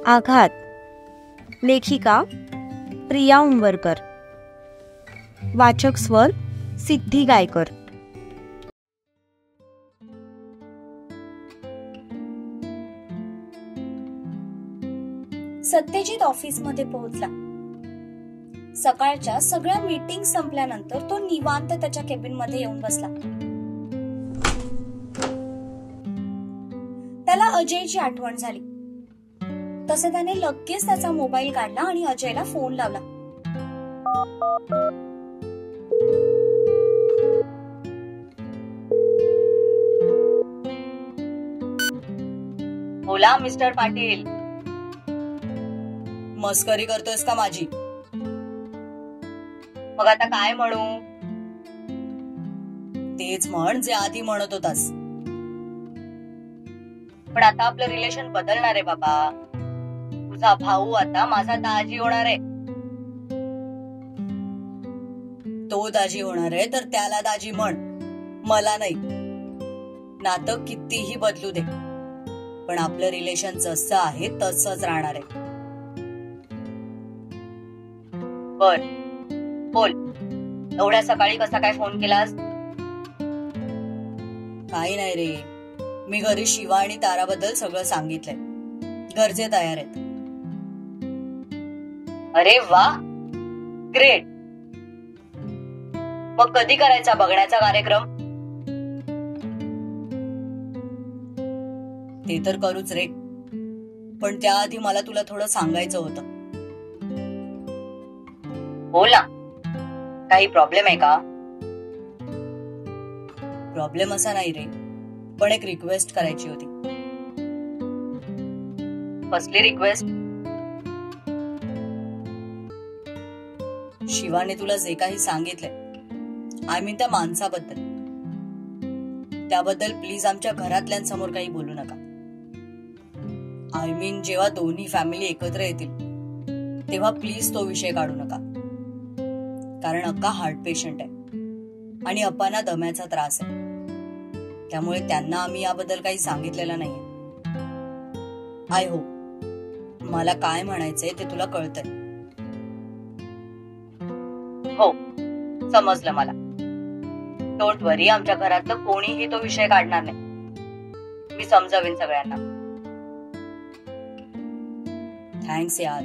आघात, लेखिका प्रिया उंबरकर, वाचक स्वर सिद्धी गायकर. सत्यजित ऑफिसमध्ये पोहोचला. सकाळच्या सगळ्या मीटिंग संपल्यानंतर तो निवांत त्याच्या केबिन मध्ये येऊन बसला. त्याला अजयची आठवण झाली. तसे त्याने लगेच त्याचा मोबाईल काढला आणि अजयला फोन लावला. बोला मिस्टर पाटील. मस्करी करतोयस का माझी? मग आता काय म्हणू? तेच म्हण जे आधी म्हणत होतास. पण आता आपलं रिलेशन बदलणार आहे बाबा. तुझा भाऊ आता माझा दाजी होणार आहे. तो दाजी होणार आहे तर त्याला दाजी म्हण, मला नाही. नातं कितीही बदलू दे, पण आपलं रिलेशन जसं आहे तसंच राहणार आहे. बर बोल, एवढ्या सकाळी कसा काय फोन केलास? काही नाही रे, मी घरी शिवा आणि ताराबद्दल सगळं सांगितलंय. घरचे तयार आहेत. अरे वा, ग्रेट. मग कधी करायचा बघण्याचा कार्यक्रम? ते तर करूच रे, पण त्याआधी मला तुला थोडं सांगायचं होतं. बोल ना, काही प्रॉब्लेम आहे का? प्रॉब्लेम असा नाही रे, पण एक रिक्वेस्ट करायची होती. कसली रिक्वेस्ट? शिवाने तुला जे काही सांगितलंय, आय मीन त्या माणसाबद्दल, त्याबद्दल प्लीज आमच्या घरातल्यांसमोर काही बोलू नका. आय मीन जेव्हा दोन्ही फॅमिली एकत्र येतील तेव्हा प्लीज तो विषय काढू नका. कारण अक्का हार्ट पेशंट आहे आणि अप्पांना दम्याचा त्रास आहे. त्यामुळे त्यांना आम्ही याबद्दल काही सांगितलेलं नाहीये. आय होप मला काय म्हणायचंय ते तुला कळतंय. हो, समजलं मला. डोंट वरी, आमच्या घरातलं कोणीही तो विषय काढणार नाही. मी समजावीन सगळ्यांना. थँक्स यार.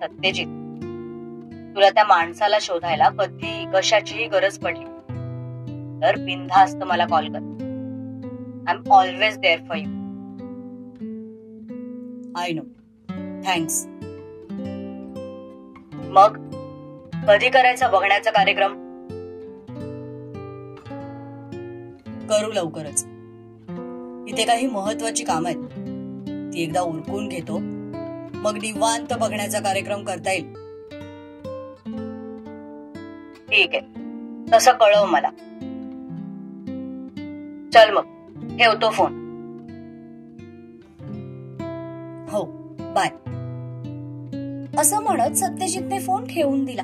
सत्यजित, तुला त्या माणसाला शोधायला कधी कशाचीही गरज पडली तर बिनधास्त मला कॉल कर. I am always there for you. I know. Thanks. मग कधी करायचा बघण्याचा कार्यक्रम? करू लवकरच. इथे काही महत्वाची काम आहेत, ती एकदा उरकून घेतो, मग निवांत बघण्याचा कार्यक्रम करता येईल. ठीक आहे, तसं कळव मला. चल मग, ठेवतो फोन. हो, बाय. असं म्हणत सत्यजितने फोन ठेवून दिला.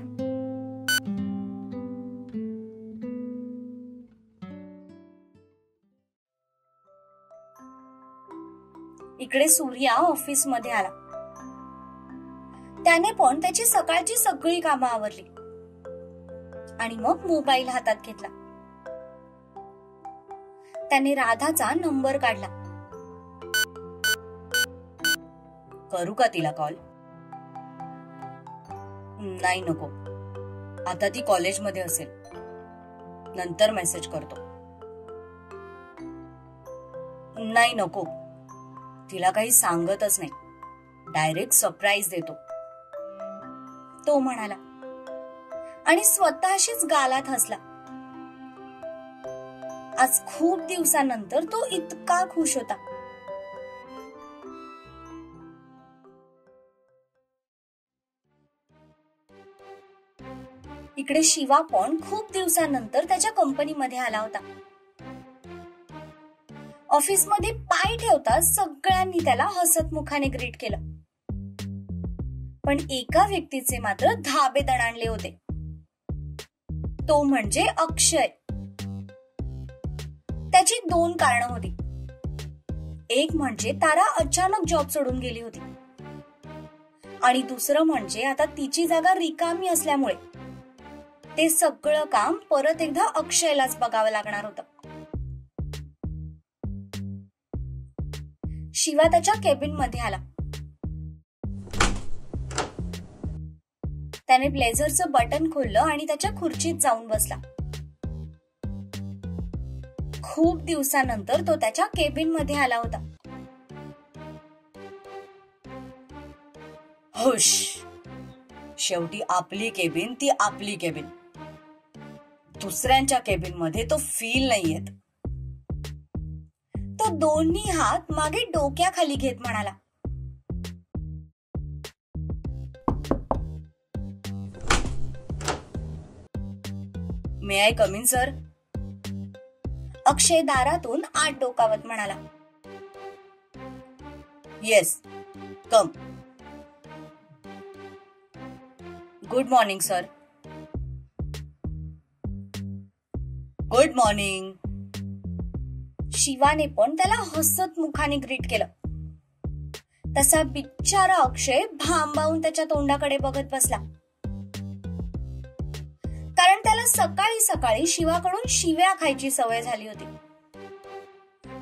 इकडे सूर्या ऑफिस मध्ये आला. त्याने पण त्याची सकाळची सगळी कामं आवरली आणि मग मोबाईल हातात घेतला. त्याने राधाचा नंबर काढला. करू का तिला कॉल? नाही, नको. आता ती कॉलेजमध्ये असेल, नंतर मेसेज करतो. नाही, नको. तिला काही सांगतच नाही, डायरेक्ट सरप्राईज देतो, तो म्हणाला आणि स्वतःशीच गालात हसला. आज खूप दिवसानंतर तो इतका खुश होता. इकडे शिवा पण खूप दिवसानंतर त्याच्या कंपनीमध्ये आला होता. ऑफिसमध्ये पाय ठेवता सगळ्यांनी त्याला हसतमुखाने ग्रीट केलं. पण एका व्यक्तीचे मात्र धाबे दणाणले होते. तो म्हणजे अक्षय. त्याची दोन कारणं होती. एक म्हणजे तारा अचानक जॉब सोडून गेली होती आणि दुसरं म्हणजे आता तिची जागा रिकामी असल्यामुळे ते सगळं काम परत एकदा अक्षयलाच बघावं लागणार होतं. शिवा त्याच्या केबिन मध्ये आला. त्याने ब्लेझरचं बटन खोललं आणि त्याच्या खुर्चीत जाऊन बसला. खूप दिवसानंतर तो त्याच्या केबिन मध्ये आला होता. हुश, शेवटी आपली केबिन ती आपली केबिन. दुसऱ्यांच्या केबिन मध्ये तो फील नाही येत. तो दोन्ही हात मागे डोक्याखाली घेत म्हणाला, may I come in sir? Akshay दारातून आत डोकावत म्हणाला. Yes, come. Good morning sir. Good morning. शिवाने पण त्याला हसत मुखाने ग्रीट केलं. तसा बिचारा अक्षय भांबावून त्याच्या तोंडाकडे बघत बसला, कारण त्याला सकाळी सकाळी शिवाकडून शिव्या खायची सवय झाली होती.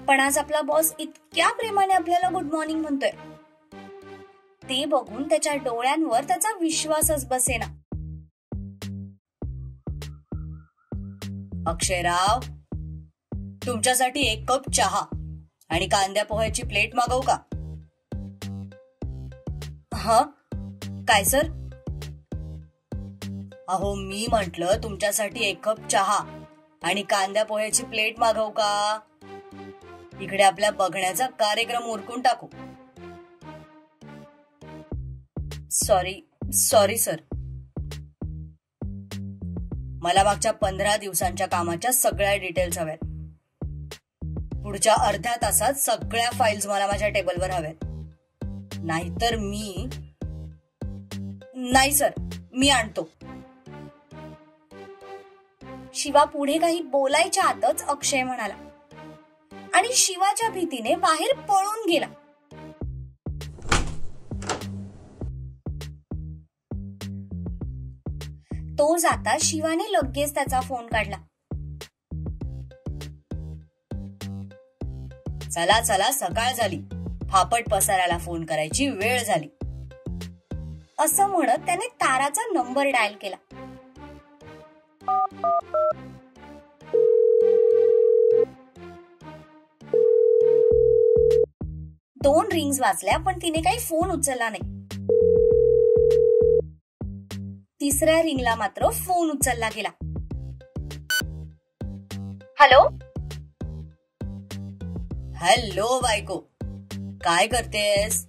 पण आज आपला बॉस इतक्या प्रेमाने आपल्याला गुड मॉर्निंग म्हणतोय ते बघून त्याच्या डोळ्यांवर त्याचा विश्वासच बसेना. अक्षयराव, तुमच्यासाठी एक कप चहा आणि कांद्या पोह्याची प्लेट मागवू का? ह काय सर? अहो, मी म्हंटल तुमच्यासाठी एक कप चहा आणि कांद्या पोह्याची प्लेट मागवू का? इकडे आपल्या बघण्याचा कार्यक्रम उरकून टाकू. Sorry sir. मला मागच्या 15 दिवसांच्या कामाच्या सगळ्या डिटेल्स हव्यात. पुढच्या अर्ध्या तासात सगळ्या फाईल्स मला माझ्या टेबलवर हव्यात. नाहीतर नाही सर, मी आणतो. शिवा पुढे काही बोलायच्या आतच अक्षय म्हणाला आणि शिवाच्या भीतीने बाहेर पळून गेला. तो जाता शिवाने लगेच त्याचा फोन काढला. चला चला, सकाळ झाली. फापट पसाराला फोन करायची वेळ झाली, असं म्हणत त्याने ताराचा नंबर डायल केला. दोन रिंग्स वाजल्या पण तिने काही फोन उचलला नाही. तिसऱ्या रिंगला मात्र फोन उचलला गेला. हॅलो. हॅलो बायको, काय करतेस?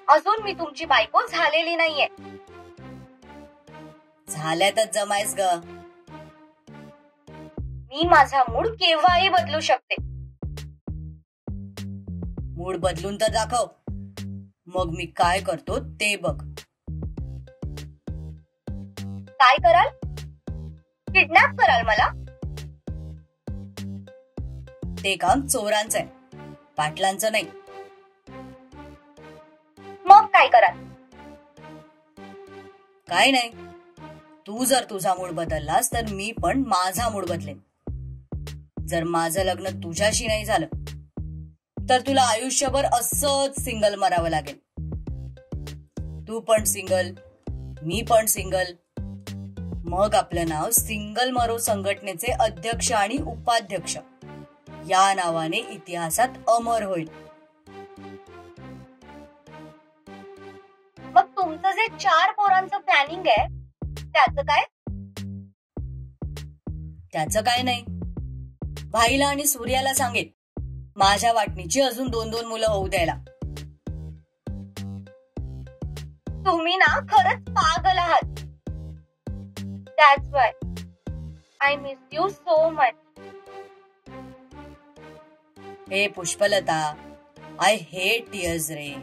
अजून मी तुमची बायको झालेली नाहीये. झाल्यातच जमायस ग. मी माझा मूड केव्हाही बदलू शकते. मूड बदलून तर दाखव, मग मी काय करतो ते बघ. काय कराल? किडनॅप कराल मला? ते काम चोरांचं आहे, पाटलांचं नाही. मग काय कराल? काय नाही. तू जर तुझा मूड बदललास तर मी पण माझा मूड बदलेन. जर माझं लग्न तुझ्याशी नाही झालं तर तुला आयुष्यभर असंच सिंगल मरावं लागेल. तू पण सिंगल, मी पण सिंगल. मग आपलं नाव सिंगल मरो संघटनेचे अध्यक्ष आणि उपाध्यक्ष या नावाने इतिहासात अमर होईल. मग तुमचं जे 4 पोरांचं प्लॅनिंग आहे त्याचं काय? त्याचं काय नाही. भाईला आणि सूर्याला सांगेन माझ्या वाटणीची अजून 2-2 मुलं होऊ द्यायला. तुम्ही ना खरंच पागल आहात. That's why I miss you so much. हे पुष्पलता, आय हेट टीयर्स रे.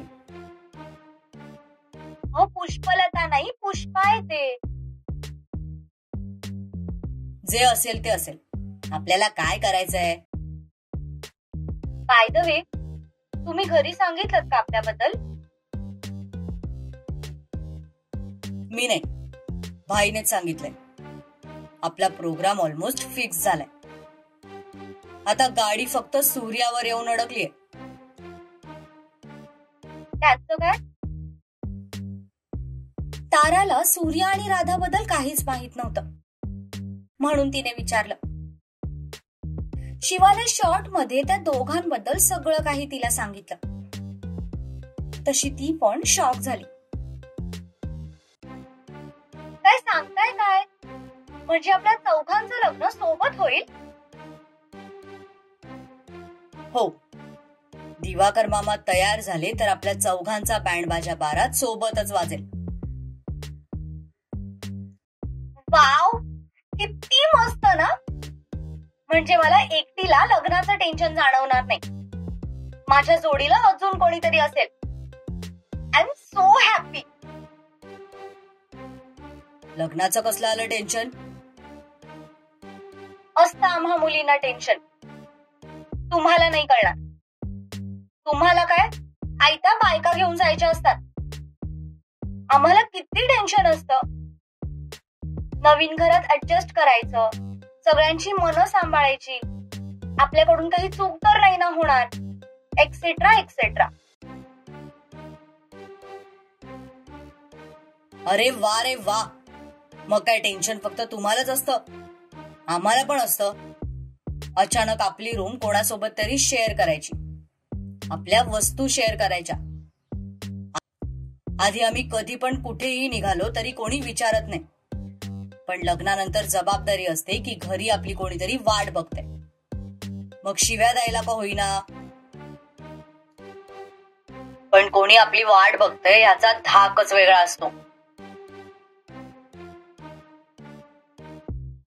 पुष्पलता नाही, पुष्पा आहे ते. जे असेल ते असेल, आपल्याला काय करायचंय? बाय द वे, तुम्ही घरी सांगितलं का आपल्याबद्दल? मी नाही, भाईनेच सांगितलंय. आपला प्रोग्राम ऑलमोस्ट फिक्स झालाय. आता गाडी फक्त सूर्यावर येऊन अडकलीये. त्याचं काय? ताराला सूर्य आणि राधाबद्दल काहीच माहित नव्हतं, म्हणून तिने विचारलं. शिवाने शॉर्ट मध्ये त्या दोघांबद्दल सगळं काही तिला सांगितलं. तशी ती पण शॉक झाली. काय सांगताय काय? म्हणजे आपल्या चौघांचं लग्न सोबत होईल? हो, दिवाकर मामा तयार झाले तर आपल्या चौघांचा बँड बाजा बारात सोबतच वाजेल. वाव, किती मस्त ना. म्हणजे मला एकटीला लग्नाचं टेन्शन जाणवणार नाही. माझ्या जोडीला अजून कोणीतरी असेल. I am so happy. लग्नाचं कसलं आलं टेन्शन? असतं आम्हा मुलींना टेन्शन. तुम्हाला नाही कळणार. तुम्हाला काय, आयत्या बायका घेऊन जायच्या असतात. आम्हाला किती टेन्शन असतं. नवीन घरात ऍडजस्ट करायचं, सगळ्यांची मनं सांभाळायची, आपल्याकडून काही चूक तर नाही ना होणार, एक्सेट्रा एक्सेट्रा. अरे वा रे वा. मग काय टेन्शन फक्त तुम्हालाच असतं? आम्हाला पण असतं. अचानक आपली रूम कोणासोबत तरी शेअर करायची, आपल्या वस्तू शेअर करायच्या. आधी आम्ही कधी पण कुठेही निघालो तरी कोणी विचारत नाही, पण लग्नानंतर जबाबदारी असते की घरी आपली कोणीतरी वाट बघते. मग शिव्या द्यायला का होईना, पण कोणी आपली वाट बघतंय याचा धाकच वेगळा असतो.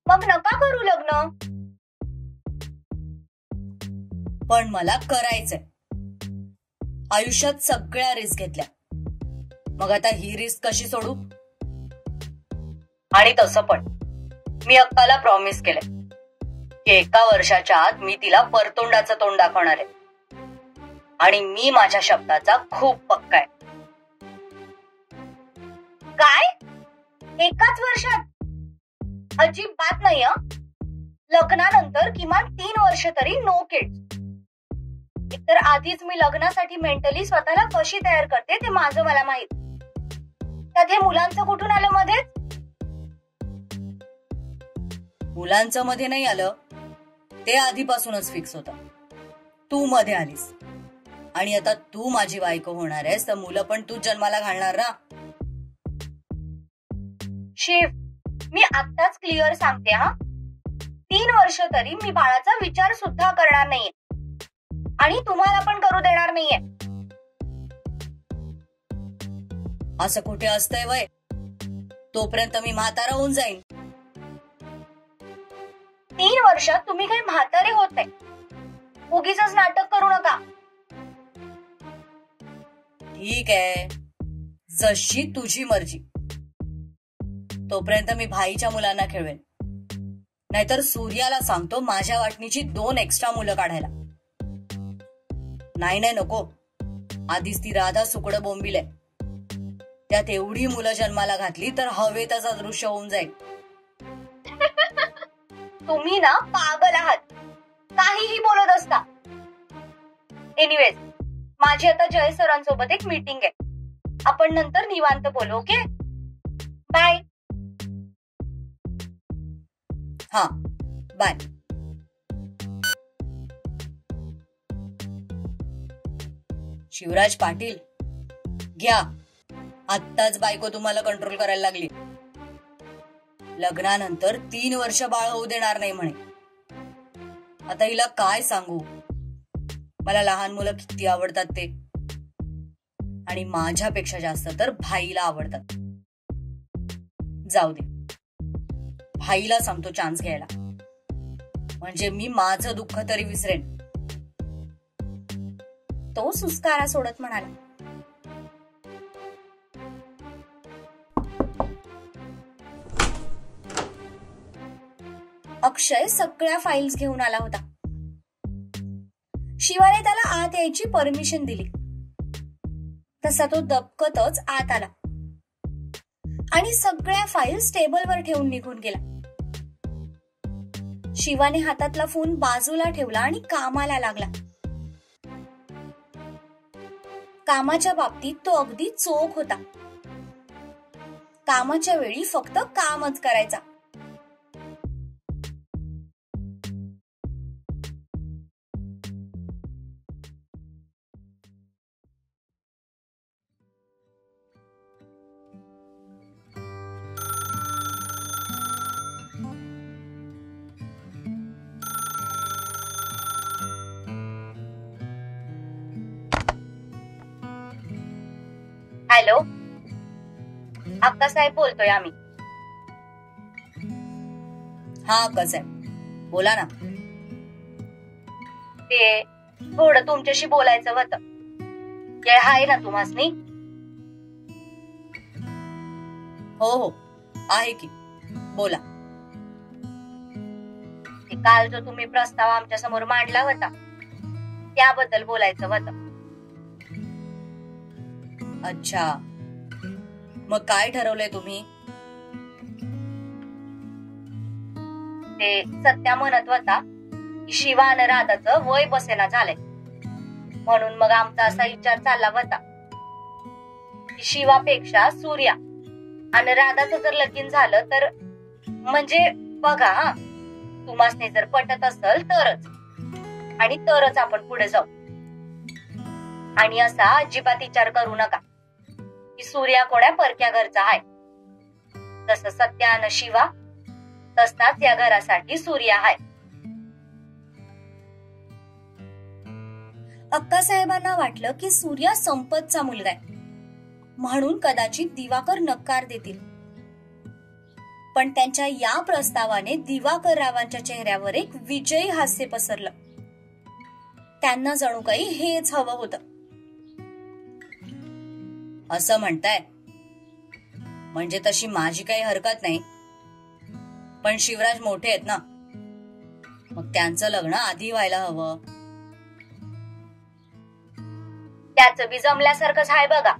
मग नका करू लग्न. पण मला करायचंय. आयुष्यात सगळ्या रिस्क घेतल्या, मग आता ही रिस्क कशी सोडू? आणि तसं पण मी अक्काला प्रॉमिस केलंय की 1 वर्षाच्या आत मी तिला परतोंडाचं तोंड दाखवणार आहे. आणि मी माझ्या शब्दाचा खूप पक्का आहे. काय? 1 वर्षात? अजिबात नाही. लग्नानंतर किमान 3 वर्ष तरी नो किड्स. एकतर आधीच मी लग्नासाठी मेंटली स्वतःला कशी तयार करते ते माझं मला माहित. त्यात हे मुलांचं कुठून आलं मध्येच? मुलांचं मध्ये नाही आलं, ते आधीपासूनच फिक्स होतं. तू मध्ये आलीस आणि आता तू माझी बायको होणार आहेस, तर मुलं पण तू जन्माला घालणार ना. शिव, मी आत्ताच क्लिअर सांगते. 3 वर्ष तरी मी बाळाचा विचार सुद्धा करणार नाहीये आणि तुम्हाला पण करू देणार नाहीये. असं कुठे असतंय वय? तोपर्यंत मी म्हातारा होऊन जाईन. 3 वर्षात तुम्ही काही म्हातारे होत नाही. उगीच नाटक करू नका. ठीक आहे, जशी तुझी मर्जी. तोपर्यंत मी भाईच्या मुलांना खेळवेन. नाहीतर सूर्याला सांगतो माझ्या वाटणीची 2 एक्स्ट्रा मुलं काढायला. नाही नाही नको. आधीच ती राधा सुकडं बोंबिले. त्यात एवढी मुलं जन्माला घातली तर हवेतच अदृश्य होऊन जाईल. तुम्ही ना पागल आहात. काहीही बोलत असता. एनिवेज, माझी आता जय सरांसोबत एक मीटिंग आहे. आपण नंतर निवांत बोलू. Okay, bye. हा, बाय. शिवराज पाटील, घ्या. आत्ताच बायको तुम्हाला कंट्रोल करायला लागली. लग्नानंतर 3 वर्ष बाळ होऊ देणार नाही म्हणे. आता हिला काय सांगू? मला लहान मुलं किती आवडतात ते, आणि माझ्यापेक्षा जास्त तर भाईला आवडतात. जाऊ दे, भाईला सांगतो चान्स घ्यायला, म्हणजे मी माझं दुःख तरी विसरेन. तो सुस्कारा सोडत म्हणाला. अक्षय सगळ्या फाईल्स घेऊन आला होता. शिवाने त्याला आत यायची परमिशन दिली. तसा तो दबकतच आत आला आणि सगळ्या फाईल्स टेबलवर ठेवून निघून गेला. शिवाने हातातला फोन बाजूला ठेवला आणि कामाला लागला. कामाच्या बाबतीत तो अगदी चोख होता. कामाच्या वेळी फक्त कामच करायचा. हॅलो, अक्कासाहेब बोलतोय आम्ही. हा अक्कासाहेब, बोला ना. ते थोडं तुमच्याशी बोलायचं होतं. वेळ आहे ना तुम्हासनी? हो हो आहे की, बोला. ते काल जो तुम्ही प्रस्ताव आमच्या समोर मांडला होता त्याबद्दल बोलायचं होतं. अच्छा, मग काय ठरवलंय तुम्ही? ते सत्या म्हणत होता की शिवा आणि राधाचं वय बसेना झालंय, म्हणून मग आमचा असा विचार चालला होता की शिवापेक्षा सूर्या आणि राधाचं जर लगीन झालं तर, म्हणजे बघा हा, तुम्हासने जर पटत असेल तरच, आणि तरच आपण पुढे जाऊ. आणि असा अजिबात विचार करू नका की सूर्या कोण्या परक्या घरचा आहे. जसं सत्या आणि शिवा तसाच या घरासाठी सूर्या आहे. अक्कासाहेबांना वाटलं की सूर्या संपतचा मुलगा आहे, म्हणून कदाचित दिवाकर नकार देतील. पण त्यांच्या या प्रस्तावाने दिवाकर रावांच्या चेहऱ्यावर एक विजयी हास्य पसरलं. त्यांना जणू काही हेच हवं होतं. असं म्हणताय म्हणजे तशी माझी काही हरकत नाही, पण शिवराज मोठे आहेत ना, मग त्यांचं लग्न आधी व्हायला हवं. त्याचं बी जमल्यासारखंच आहे बघा.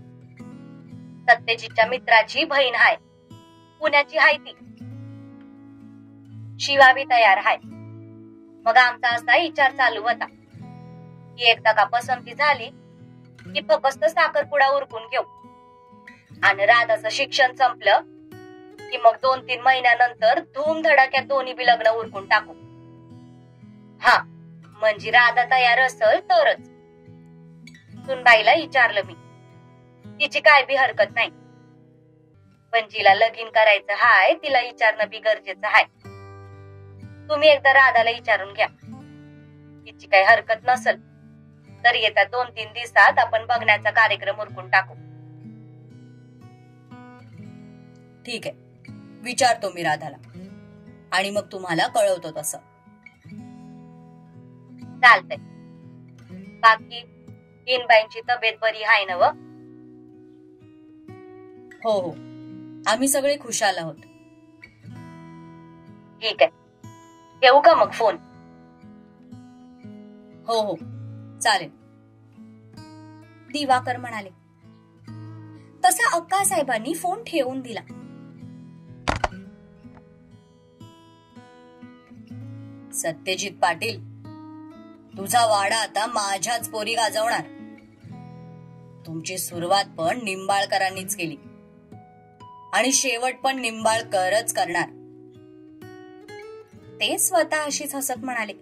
सत्यजितच्या मित्राची बहीण आहे, पुण्याची आहे ती. शिवा बी तयार आहे. मग आमचा असा विचार चालू होता की एकदा का पसंती झाली की फक्त साखरपुडा उरकून घेऊ, आणि राधाचं शिक्षण संपलं की मग 2-3 महिन्यानंतर धूमधडाक्यात दोन्ही बी लग्न उरकून टाकू. हा, म्हणजे राधा तयार असेल तरच. सुनबाईला विचारलं मी, तिची काय बी हरकत नाही, पण जिला लगीन करायचं हाय तिला विचारणं बी गरजेचं आहे. तुम्ही एकदा राधाला विचारून घ्या. तिची काही हरकत नसेल तर येत्या 2-3 दिवसात आपण बघण्याचा कार्यक्रम उरकून टाकू. ठीक आहे, विचारतो मी राधाला आणि मग तुम्हाला कळवतो तसं. चालतंय. बाकी इनबाईंची तब्येत बरी आहे ना? हो हो, आम्ही सगळे खुशाल आहोत. ठीक आहे, ठेवू का मग फोन? हो हो चालेल, दिवाकर म्हणाले. तसा अक्कासाहेबांनी फोन ठेवून दिला. सत्यजित पाटील, तुझा वाडा आता माझ्याच पोरी गाजवणार. तुमची सुरुवात पण निंबाळकरांनीच केली आणि शेवट पण निंबाळकरच करणार. ते स्वतः अशीच हसत म्हणाले.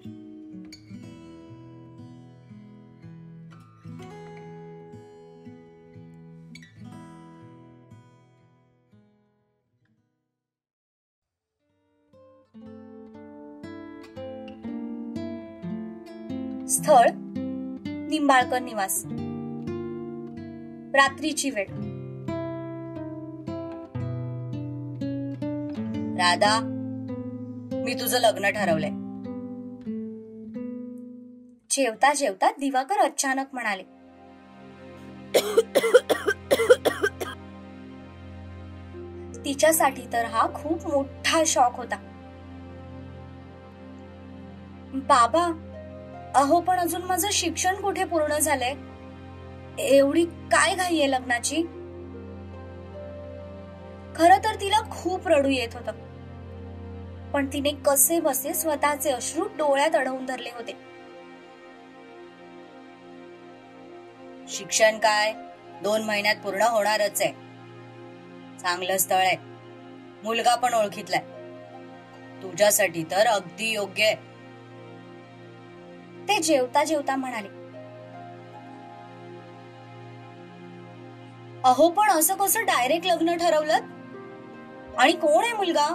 स्थळ निंबाळकर निवास. रात्रीची वेळ. राधा, मी तुझं लग्न ठरवलंय. जेवता जेवता दिवाकर अचानक म्हणाले. तिच्यासाठी तर हा खूप मोठा शॉक होता. बाबा, अहो पण अजून माझं शिक्षण कुठे पूर्ण झालंय, एवढी काय घाई आहे लग्नाची? खरं तर तिला खूप रडू येत होतं, पण तिने कसे बसे स्वतःचे अश्रू डोळ्यात अडवून धरले होते. शिक्षण काय 2 महिन्यात पूर्ण होणारच आहे. चांगलं स्थळ आहे, मुलगा पण ओळखीतलाय, तुझ्यासाठी तर अगदी योग्य आहे. ते जेवता जेवता म्हणाले. अहो पण असं कसं डायरेक्ट लग्न ठरवलं? आणि कोण आहे मुलगा?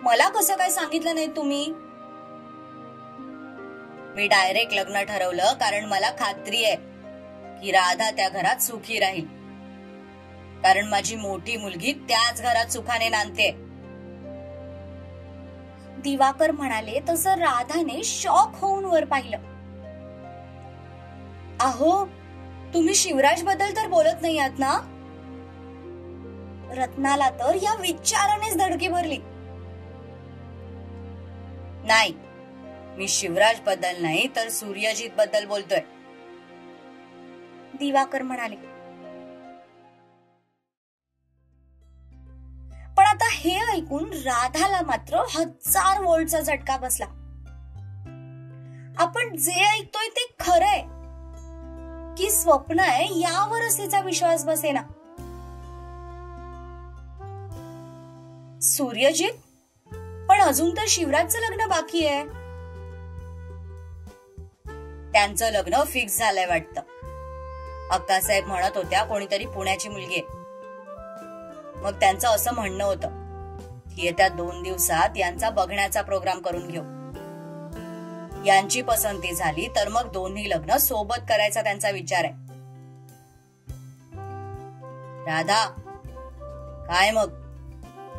मला कसं काय सांगितलं नाही तुम्ही? मी डायरेक्ट लग्न ठरवलं कारण मला खात्री आहे की राधा त्या घरात सुखी राहील, कारण माझी मोठी मुलगी त्याच घरात सुखाने नांदते. दिवाकर म्हणाले तसं राधाने शॉक होऊन वर पाहिलं. अहो तुम्ही शिवराज बद्दल तर बोलत नाही आहात ना? रत्नाला तर या विचारानेच धडकी भरली. नाही, मी शिवराज बद्दल नाही तर सूर्यजित बद्दल बोलतोय, दिवाकर म्हणाले. पण आता हे ऐकून राधाला मात्र 1000 वोल्टचा झटका बसला. आपण जे ऐकतोय ते खरंय की स्वप्न आहे यावरच तिचा विश्वास बसेना. सूर्यजित, पण अजून तर शिवराजचं लग्न बाकी आहे. त्यांचं लग्न फिक्स झालंय वाटतं. अक्कासाहेब म्हणत होत्या कोणीतरी पुण्याची मुलगी आहे. मग त्यांचं असं म्हणणं होतं की येत्या 2 दिवसात यांचा बघण्याचा प्रोग्राम करून घेऊ. यांची पसंती झाली तर मग दोन्ही लग्न सोबत करायचा त्यांचा विचार आहे. राधा, काय मग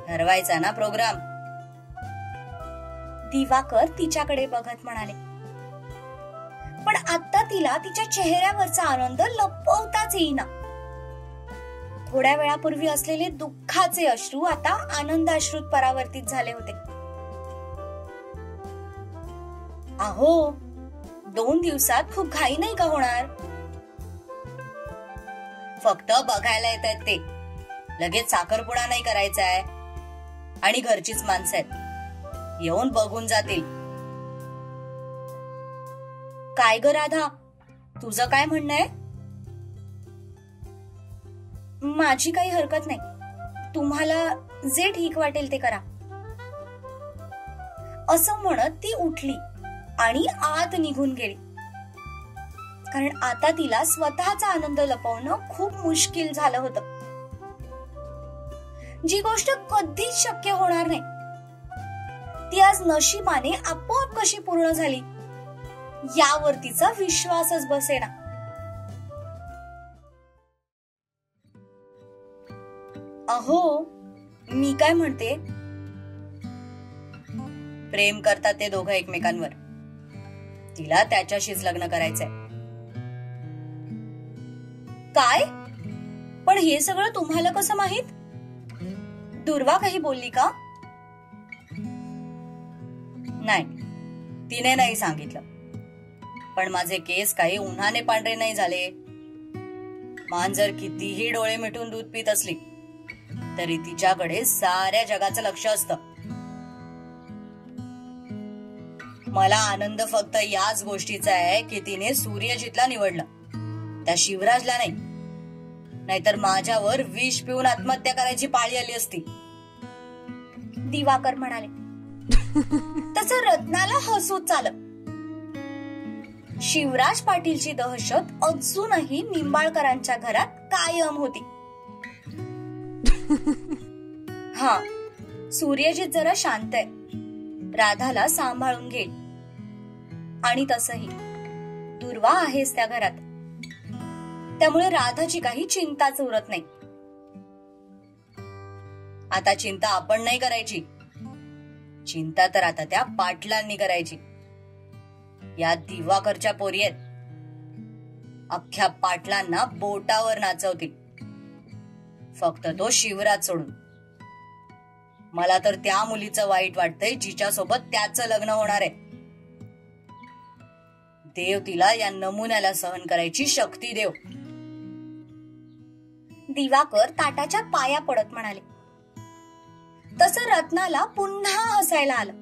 ठरवायचा ना प्रोग्राम? दिवाकर तिच्याकडे बघत म्हणाले. पण आता तिला तिच्या चेहऱ्यावरचा आनंद लपवताच येईना. थोड्या वेळापूर्वी असलेले दुःखाचे अश्रू आता आनंदाश्रूत परावर्तित झाले होते. अहो 2 दिवसात खूप घाई नाही का होणार? फक्त बघायला येत आहेत ते, लगेच साखरपुडा नाही करायचा आहे. आणि घरचीच माणसं आहेत, येऊन बघून जातील. काय ग राधा, तुझं काय म्हणणं आहे? माझी काही हरकत नाही, तुम्हाला जे ठीक वाटेल ते करा. असं म्हणत ती उठली आणि आत निघून गेली. कारण आता तिला स्वतःचा आनंद लपवणं खूप मुश्किल झालं होतं. जी गोष्ट कधीच शक्य होणार नाही ती आज नशिबाने आपोआप कशी पूर्ण झाली यावर तिचा विश्वासच बसेना. अहो मी काय म्हणते, प्रेम करतात ते दोघं एकमेकांवर. तिला त्याच्याशीच लग्न करायचंय. काय? पण हे सगळं तुम्हाला कसं माहित? दुर्वा काही बोलली का? नाही, तिने नाही सांगितलं. पण माझे केस काही उन्हाने पांढरे नाही झाले. मान जर कितीही डोळे मिटून दूध पित असली तरी तिच्याकडे साऱ्या जगाचं लक्ष असतं. मला आनंद फक्त याच गोष्टीचा आहे की तिने सूर्यजितला निवडलं, त्या शिवराजला नाही. नाहीतर माझ्यावर विष पिऊन आत्महत्या करायची पाळी आली असती. दिवाकर म्हणाले. तसं रत्नाला हसूच आलं. शिवराज पाटीलची दहशत अजूनही निंबाळकरांच्या घरात कायम होती. हा, सूर्यजित जरा शांत आहे, राधाला सांभाळून घेईल. आणि तसही दुर्वा आहेच त्या घरात, त्यामुळे राधाची काही चिंताच उरत नाही. आता चिंता आपण नाही करायची, चिंता तर आता त्या पाटलांनी करायची. या दिवाकरच्या पोरी आहेत, अख्ख्या पाटलांना बोटावर नाचवतील, फक्त तो शिवराज सोडून. मला तर त्या मुलीचं वाईट वाटतंय जिच्या सोबत त्याचं लग्न होणार आहे. देव तिला या नमुन्याला सहन करायची शक्ती देव. दिवाकर ताटाच्या पाया पडत म्हणाले. तसं रत्नाला पुन्हा हसायला आलं.